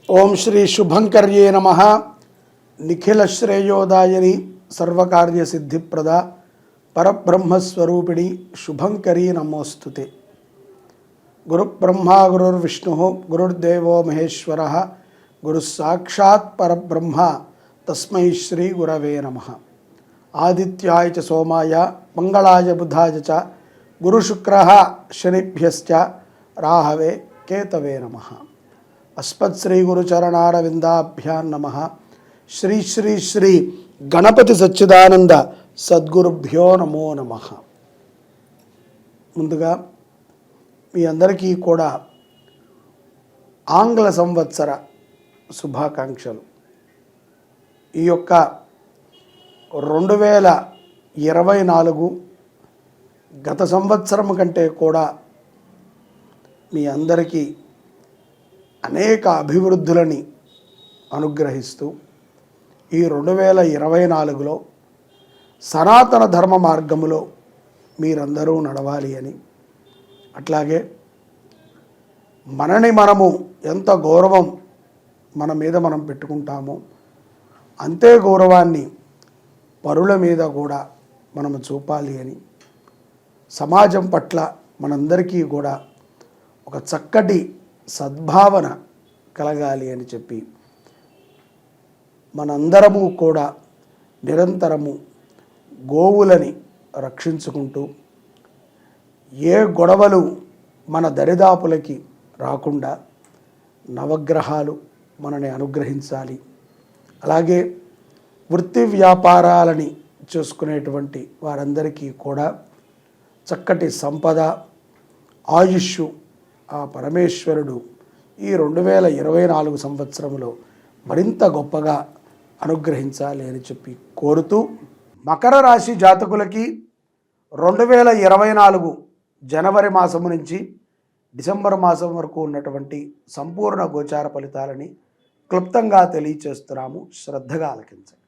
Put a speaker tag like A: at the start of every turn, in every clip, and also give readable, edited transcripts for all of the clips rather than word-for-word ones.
A: ఓం శ్రీ శుభంకర్యే నమః. నిఖిల శ్రేయోదాయని సర్వకార్య సిద్ధిప్రద పరబ్రహ్మస్వరూపిణి శుభంకరీ నమోస్తుతే. గురుబ్రహ్మా గురుర్విష్ణు గురుర్దేవో మహేశ్వర గురుస్సాక్షాత్ పరబ్రహ్మ తస్మై శ్రీ గురవే నమః. ఆదిత్యాయ చ సోమాయ మంగళాయ బుధాయ చ గురుశుక్రః శనిభ్యశ్చ రాహవే కేతవే నమః. అస్మత్ శ్రీ గురుచరణారవిందాభ్యాం నమః. శ్రీ శ్రీ శ్రీ గణపతి సచ్చిదానంద సద్గురుభ్యో నమో నమః. ముందుగా మీ అందరికీ కూడా ఆంగ్ల సంవత్సర శుభాకాంక్షలు. ఈ యొక్క 2024 గత సంవత్సరం కంటే కూడా మీ అందరికీ అనేక అభివృద్ధులని అనుగ్రహిస్తూ ఈ 2024లో సనాతన ధర్మ మార్గములో మీరందరూ నడవాలి అని, అట్లాగే మనని మనము ఎంత గౌరవం మన మీద మనం పెట్టుకుంటామో అంతే గౌరవాన్ని పరుల మీద కూడా మనము చూపాలి అని, సమాజం పట్ల మనందరికీ కూడా ఒక చక్కటి సద్భావన కలగాలి అని చెప్పి మనందరము కూడా నిరంతరము గోవులని రక్షించుకుంటూ ఏ గొడవలు మన దరిదాపులకి రాకుండా నవగ్రహాలు మనని అనుగ్రహించాలి. అలాగే వృత్తి వ్యాపారాలని చూసుకునేటువంటి వారందరికీ కూడా చక్కటి సంపద, ఆయుష్ ఆ పరమేశ్వరుడు ఈ 2024 సంవత్సరంలో మరింత గొప్పగా అనుగ్రహించాలి అని చెప్పి కోరుతూ, మకర రాశి జాతకులకి 2024 జనవరి మాసము నుంచి డిసెంబర్ మాసం వరకు ఉన్నటువంటి సంపూర్ణ గోచార ఫలితాలని క్లుప్తంగా తెలియచేస్తున్నాము. శ్రద్ధగా ఆలకించండి.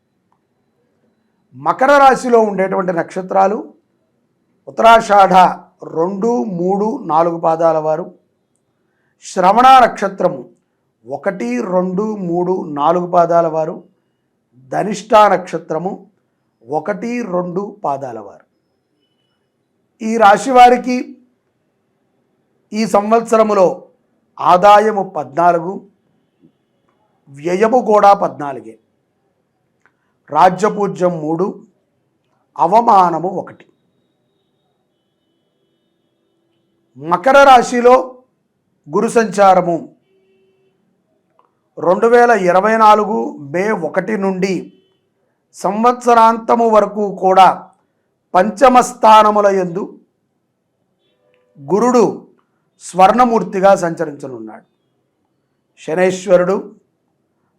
A: మకర రాశిలో ఉండేటువంటి నక్షత్రాలు ఉత్తరాషాఢ 2, 3, 4 పాదాల వారు, శ్రవణ నక్షత్రము 1, 2, 3, 4 పాదాల వారు, ధనిష్ట నక్షత్రము 1, 2 పాదాల వారు. ఈ రాశి వారికి ఈ సంవత్సరములో ఆదాయము 14, వ్యయము కూడా 14, రాజ్యపూజ్యం 3, అవమానము 1. మకర రాశిలో గురు సంచారము 2024 మే 1 నుండి సంవత్సరాంతము వరకు కూడా పంచమ స్థానముల యందు గురుడు స్వర్ణమూర్తిగా సంచరించనున్నాడు. శనేశ్వరుడు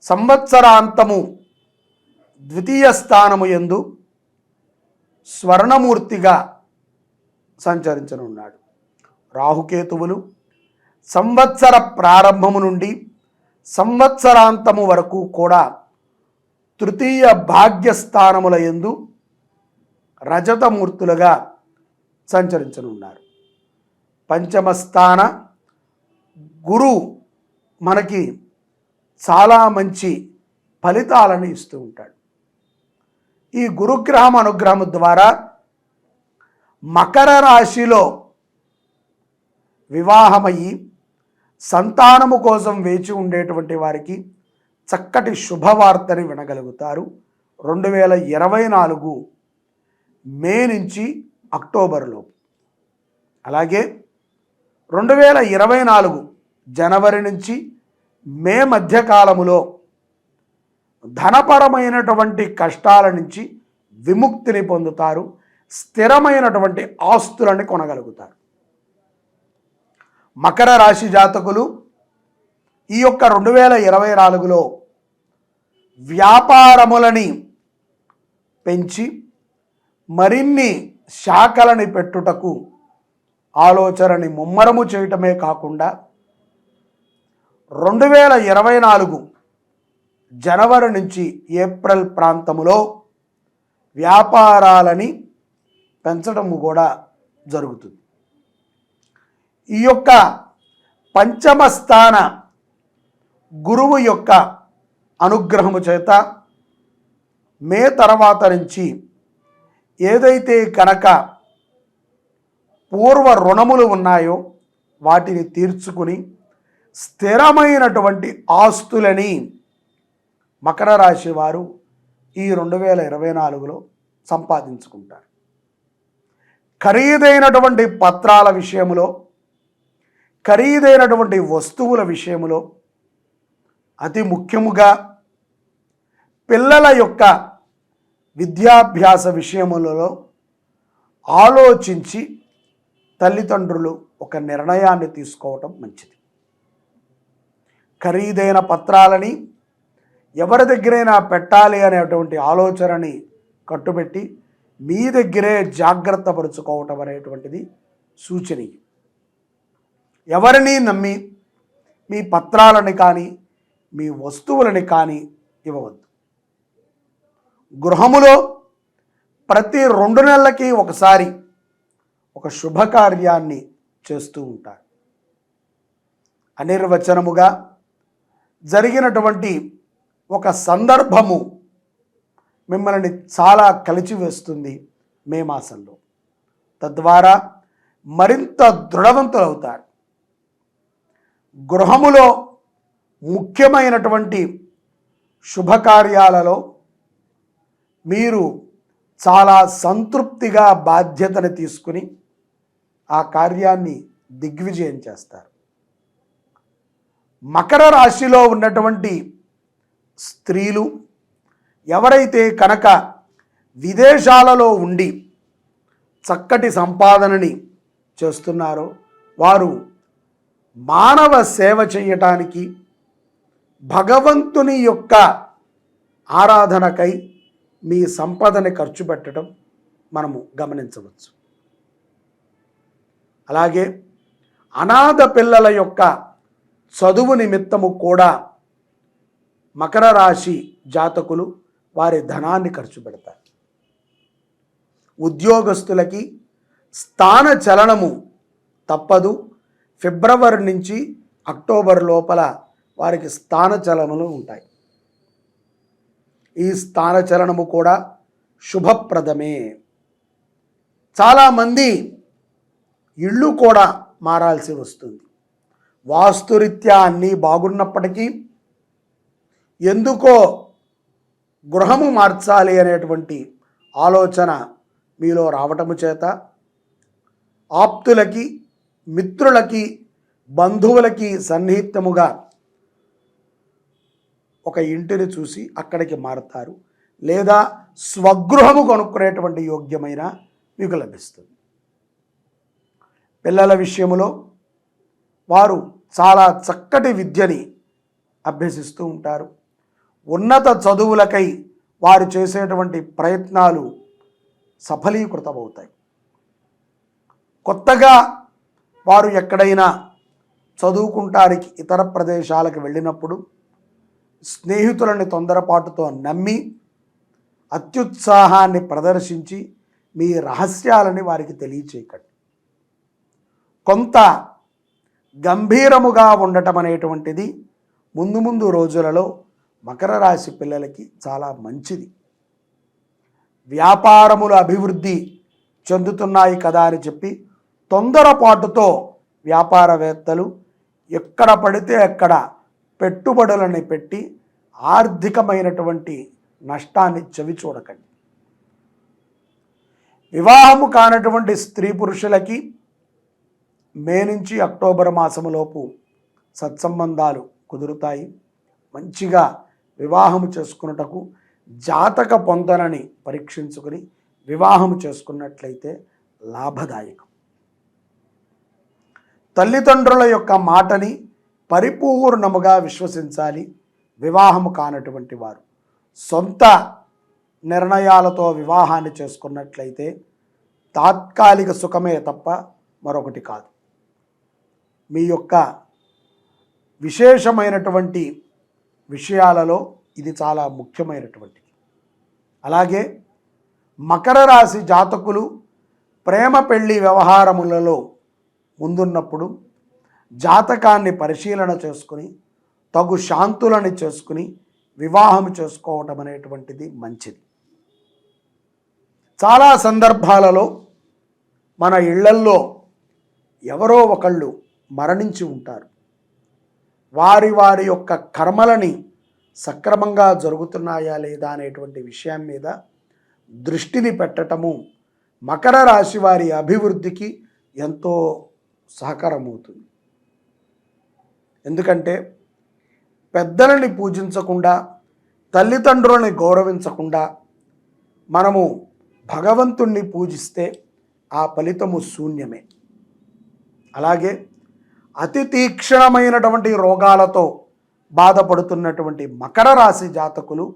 A: సంవత్సరాంతము ద్వితీయ స్థానము యందు స్వర్ణమూర్తిగా సంచరించనున్నాడు. రాహుకేతువులు సంవత్సర ప్రారంభము నుండి సంవత్సరాంతము వరకు కూడా తృతీయ భాగ్యస్థానముల యందు రజతమూర్తులుగా సంచరించనున్నారు. పంచమ స్థాన గురు మనకి చాలా మంచి ఫలితాలను ఇస్తూ ఉంటాడు. ఈ గురుగ్రహం అనుగ్రహం ద్వారా మకర రాశిలో వివాహమయ్యి సంతానము కోసం వేచి ఉండేటువంటి వారికి చక్కటి శుభవార్తని వినగలుగుతారు. 2024 మే నుంచి అక్టోబర్లో. అలాగే 2024 జనవరి నుంచి మే మధ్యకాలములో ధనపరమైనటువంటి కష్టాల నుంచి విముక్తిని పొందుతారు. స్థిరమైనటువంటి ఆస్తులని కొనగలుగుతారు. మకర రాశి జాతకులు ఈ యొక్క 2024లో వ్యాపారములని పెంచి మరిన్ని శాఖలని పెట్టుటకు ఆలోచనని ముమ్మరము చేయటమే కాకుండా 2024 జనవరి నుంచి ఏప్రిల్ ప్రాంతములో వ్యాపారాలని పెంచడము కూడా జరుగుతుంది. ఈ యొక్క పంచమ స్థాన గురువు యొక్క అనుగ్రహము చేత మే తర్వాత నుంచి ఏదైతే కనుక పూర్వ రుణములు ఉన్నాయో వాటిని తీర్చుకుని స్థిరమైనటువంటి ఆస్తులని మకర రాశి వారు ఈ 2024లో సంపాదించుకుంటారు. ఖరీదైనటువంటి పత్రాల విషయంలో, ఖరీదైనటువంటి వస్తువుల విషయంలో, అతి ముఖ్యముగా పిల్లల యొక్క విద్యాభ్యాస విషయములలో ఆలోచించి తల్లిదండ్రులు ఒక నిర్ణయాన్ని తీసుకోవటం మంచిది. ఖరీదైన పత్రాలని ఎవరి దగ్గరైనా పెట్టాలి అనేటువంటి ఆలోచనని కట్టుబెట్టి మీ దగ్గరే జాగ్రత్త పరుచుకోవటం అనేటువంటిది సూచనీయం. ఎవరిని నమ్మి మీ పత్రాలని కానీ మీ వస్తువులని కానీ ఇవ్వవద్దు. గృహములో ప్రతి 2 నెలలకి ఒకసారి ఒక శుభకార్యాన్ని చేస్తూ ఉంటారు. అనిర్వచనముగా జరిగినటువంటి ఒక సందర్భము మిమ్మల్ని చాలా కలిచివేస్తుంది మే మాసంలో. తద్వారా మరింత దృఢవంతులవుతారు. గృహములో ముఖ్యమైనటువంటి శుభకార్యాలలో మీరు చాలా సంతృప్తిగా బాధ్యతను తీసుకుని ఆ కార్యాన్ని దిగ్విజయం చేస్తారు. మకర రాశిలో ఉన్నటువంటి స్త్రీలు ఎవరైతే కనుక విదేశాలలో ఉండి చక్కటి సంపాదనని చేస్తున్నారో వారు మానవ సేవ చేయటానికి, భగవంతుని యొక్క ఆరాధనకై మీ సంపదని ఖర్చు పెట్టడం మనము గమనించవచ్చు. అలాగే అనాథ పిల్లల యొక్క చదువు నిమిత్తము కూడా మకర రాశి జాతకులు వారి ధనాన్ని ఖర్చు పెడతారు. ఉద్యోగస్తులకి స్థాన చలనము తప్పదు. ఫిబ్రవరి నుంచి అక్టోబర్ లోపల వారికి స్థాన చలనములు ఉంటాయి. ఈ స్థాన చలనము కూడా శుభప్రదమే. చాలామంది ఇళ్ళు కూడా మారాల్సి వస్తుంది. వాస్తురీత్యా అన్నీ బాగున్నప్పటికీ ఎందుకో గృహము మార్చాలి అనేటువంటి ఆలోచన మీలో రావటము చేత ఆప్తులకి, మిత్రులకి, బంధువులకి సన్నిహితముగా ఒక ఇంటిని చూసి అక్కడికి మారుతారు. లేదా స్వగృహము కొనుక్కునేటువంటి యోగ్యమైన మీకు లభిస్తుంది. పిల్లల విషయంలో వారు చాలా చక్కటి విద్యని అభ్యసిస్తూ ఉంటారు. ఉన్నత చదువులకై వారు చేసేటువంటి ప్రయత్నాలు సఫలీకృతమవుతాయి. కొత్తగా వారు ఎక్కడైనా చదువుకుంటానికి ఇతర ప్రదేశాలకు వెళ్ళినప్పుడు స్నేహితులని తొందరపాటుతో నమ్మి అత్యుత్సాహాన్ని ప్రదర్శించి మీ రహస్యాలని వారికి తెలియచేయకండి. కొంత గంభీరముగా ఉండటం అనేటువంటిది ముందు ముందు రోజులలో మకర రాశి పిల్లలకి చాలా మంచిది. వ్యాపారములు అభివృద్ధి చెందుతున్నాయి కదా అని చెప్పి తొందరపాటుతో వ్యాపారవేత్తలు ఎక్కడ పడితే అక్కడ పెట్టుబడులని పెట్టి ఆర్థికమైనటువంటి నష్టాన్ని చవి చూడకండి. వివాహము కానటువంటి స్త్రీ పురుషులకి మే నుంచి అక్టోబర్ మాసములోపు సత్సంబంధాలు కుదురుతాయి. మంచిగా వివాహము చేసుకున్నటకు జాతక పొందనని పరీక్షించుకుని వివాహము చేసుకున్నట్లయితే లాభదాయకం. తల్లిదండ్రుల యొక్క మాటని పరిపూర్ణముగా విశ్వసించాలి. వివాహము కానటువంటి వారు సొంత నిర్ణయాలతో వివాహాన్ని చేసుకున్నట్లయితే తాత్కాలిక సుఖమే తప్ప మరొకటి కాదు. మీ యొక్క విశేషమైనటువంటి విషయాలలో ఇది చాలా ముఖ్యమైనటువంటిది. అలాగే మకర రాశి జాతకులు ప్రేమ పెళ్లి వ్యవహారములలో ముందున్నప్పుడు జాతకాన్ని పరిశీలన చేసుకుని తగు శాంతులని చేసుకుని వివాహం చేసుకోవటం అనేటువంటిది మంచిది. చాలా సందర్భాలలో మన ఇళ్లల్లో ఎవరో ఒకళ్ళు మరణించి ఉంటారు. వారి వారి యొక్క కర్మలని సక్రమంగా జరుగుతున్నాయా లేదా అనేటువంటి విషయం మీద దృష్టిని పెట్టటము మకర రాశి వారి అభివృద్ధికి ఎంతో సహకారమవుతుంది. ఎందుకంటే పెద్దలని పూజించకుండా, తల్లిదండ్రులని గౌరవించకుండా మనము భగవంతుణ్ణి పూజిస్తే ఆ ఫలితము శూన్యమే. అలాగే అతి తీక్షణమైనటువంటి రోగాలతో బాధపడుతున్నటువంటి మకర రాశి జాతకులు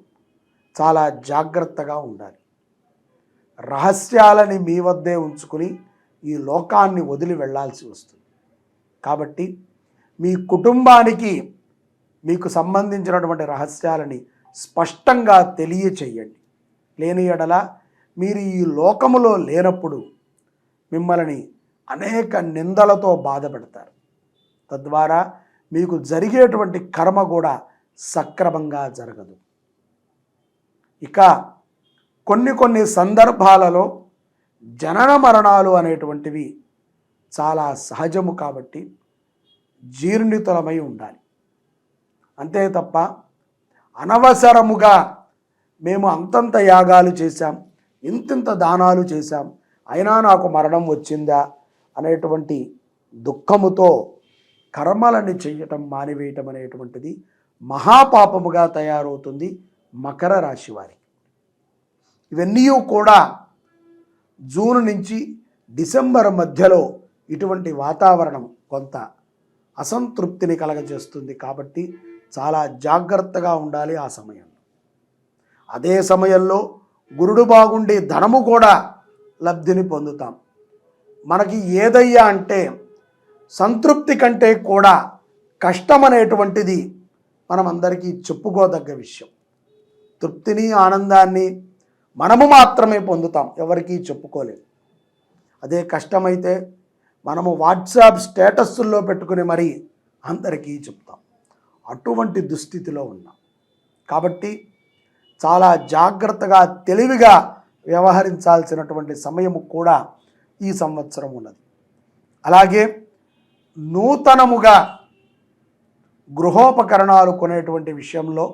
A: చాలా జాగ్రత్తగా ఉండాలి. రహస్యాలని మీ వద్దే ఉంచుకుని ఈ లోకాన్ని వదిలి వెళ్ళాల్సి వస్తుంది. కాబట్టి మీ కుటుంబానికి మీకు సంబంధించినటువంటి రహస్యాలని స్పష్టంగా తెలియచేయండి. లేని ఎడల మీరు ఈ లోకములో లేనప్పుడు మిమ్మల్ని అనేక నిందలతో బాధపెడతారు. తద్వారా మీకు జరిగేటువంటి కర్మ కూడా సక్రమంగా జరగదు. ఇక కొన్ని సందర్భాలలో జనన మరణాలు అనేటువంటివి చాలా సహజము కాబట్టి జీర్ణితులమై ఉండాలి. అంతే తప్ప అనవసరముగా మేము అంతంత యాగాలు చేశాం, ఇంతింత దానాలు చేశాం, అయినా నాకు మరణం వచ్చిందా అనేటువంటి దుఃఖముతో కర్మలని చేయటం మానివేయటం అనేటువంటిది మహాపాపముగా తయారవుతుంది మకర రాశి వారికి. ఇవన్నీ కూడా జూన్ నుంచి డిసెంబర్ మధ్యలో ఇటువంటి వాతావరణం కొంత అసంతృప్తిని కలగజేస్తుంది. కాబట్టి చాలా జాగ్రత్తగా ఉండాలి ఆ సమయంలో. అదే సమయంలో గురుడు బాగుండి ధనము కూడా లబ్ధిని పొందుతాం. మనకి ఏదయ్యా అంటే సంతృప్తి కంటే కూడా కష్టం అనేటువంటిది మనం అందరికీ చెప్పుకోదగ్గ విషయం. తృప్తిని ఆనందాన్ని మనము మాత్రమే పొందుతాం, ఎవరికీ చెప్పుకోలేము. అదే కష్టమైతే మనము వాట్సాప్ స్టేటస్ల్లో పెట్టుకుని మరీ అందరికీ చెప్తాం. అటువంటి దుస్థితిలో ఉన్నాం. కాబట్టి చాలా జాగ్రత్తగా తెలివిగా వ్యవహరించాల్సినటువంటి సమయము కూడా ఈ సంవత్సరం ఉన్నది. అలాగే నూతనముగా గృహోపకరణాలు కొనేటువంటి విషయంలో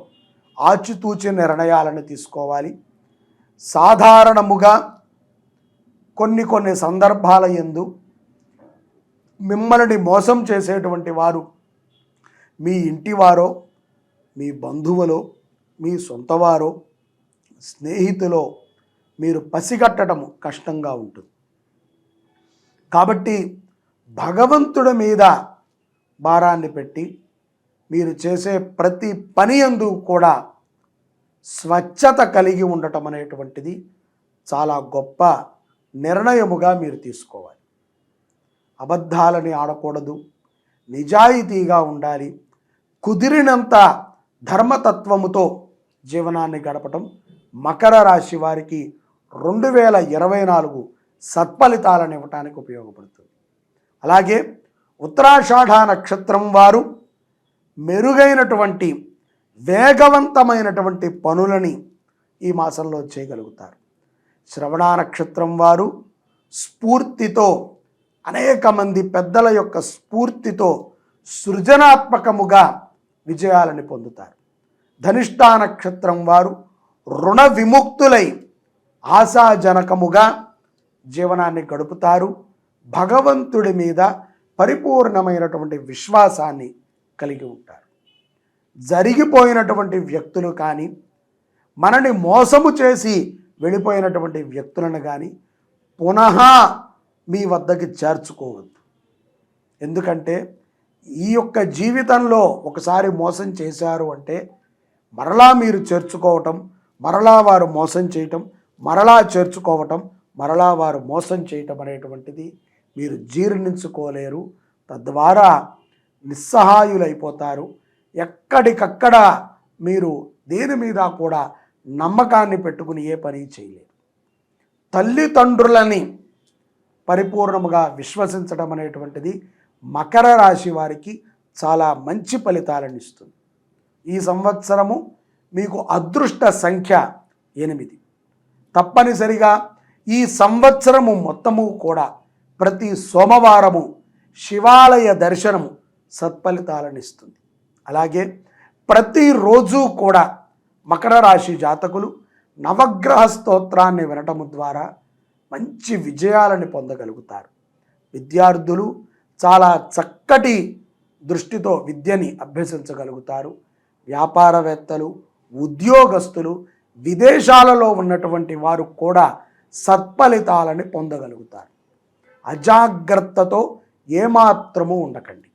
A: ఆచితూచి నిర్ణయాలను తీసుకోవాలి. సాధారణముగా కొన్ని సందర్భాల యందు మిమ్మల్ని మోసం చేసేటువంటి వారు మీ ఇంటివారో, మీ బంధువులో, మీ సొంతవారో, స్నేహితులో మీరు పసిగట్టడం కష్టంగా ఉంటుంది. కాబట్టి భగవంతుడి మీద భారాన్ని పెట్టి మీరు చేసే ప్రతి పని యందు కూడా స్వచ్ఛత కలిగి ఉండటం అనేటువంటిది చాలా గొప్ప నిర్ణయముగా మీరు తీసుకోవాలి. అబద్ధాలని ఆడకూడదు, నిజాయితీగా ఉండాలి. కుదిరినంత ధర్మతత్వముతో జీవనాన్ని గడపటం మకర రాశి వారికి 2024 సత్ఫలితాలను ఇవ్వటానికి ఉపయోగపడుతుంది. అలాగే ఉత్తరాషాఢ నక్షత్రం వారు మెరుగైనటువంటి వేగవంతమైనటువంటి పనులని ఈ మాసంలో చేయగలుగుతారు. శ్రవణ నక్షత్రం వారు స్ఫూర్తితో, అనేక మంది పెద్దల యొక్క స్ఫూర్తితో సృజనాత్మకముగా విజయాలను పొందుతారు. ధనిష్ఠ నక్షత్రం వారు రుణ విముక్తులై ఆశాజనకముగా జీవనాన్ని గడుపుతారు. భగవంతుడి మీద పరిపూర్ణమైనటువంటి విశ్వాసాన్ని కలిగి ఉంటారు. జరిగిపోయినటువంటి వ్యక్తులు కానీ, మనని మోసము చేసి వెళ్ళిపోయినటువంటి వ్యక్తులను కానీ పునః మీ వద్దకి చేర్చుకోవద్దు. ఎందుకంటే ఈ యొక్క జీవితంలో ఒకసారి మోసం చేశారు అంటే మరలా మీరు చేర్చుకోవటం, మరలా వారు మోసం చేయటం, మరలా చేర్చుకోవటం, మరలా వారు మోసం చేయటం అనేటువంటిది మీరు జీర్ణించుకోలేరు. తద్వారా నిస్సహాయులైపోతారు. ఎక్కడికక్కడ మీరు దేని మీద కూడా నమ్మకాన్ని పెట్టుకుని ఏ పని చేయలేరు. తల్లిదండ్రులని పరిపూర్ణముగా విశ్వసించడం అనేటువంటిది మకర రాశి వారికి చాలా మంచి ఫలితాలను ఇస్తుంది. ఈ సంవత్సరము మీకు అదృష్ట సంఖ్య 8. తప్పనిసరిగా ఈ సంవత్సరము మొత్తము కూడా ప్రతి సోమవారము శివాలయ దర్శనము సత్ఫలితాలను ఇస్తుంది. అలాగే ప్రతిరోజు కూడా మకర రాశి జాతకులు నవగ్రహ స్తోత్రాన్ని వినటము ద్వారా మంచి విజయాలను పొందగలుగుతారు. విద్యార్థులు చాలా చక్కటి దృష్టితో విద్యని అభ్యసించగలుగుతారు. వ్యాపారవేత్తలు, ఉద్యోగస్తులు, విదేశాలలో ఉన్నటువంటి వారు కూడా సత్ఫలితాలని పొందగలుగుతారు. అజాగ్రత్తతో ఏమాత్రము ఉండకండి.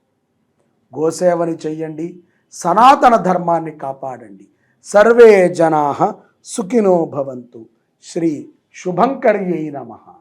A: గోసేవని చెయ్యండి, సనాతన ధర్మాన్ని కాపాడండి. సర్వే జనాః సుఖినో భవంతు. శ్రీ శుభంకర్యై నమః.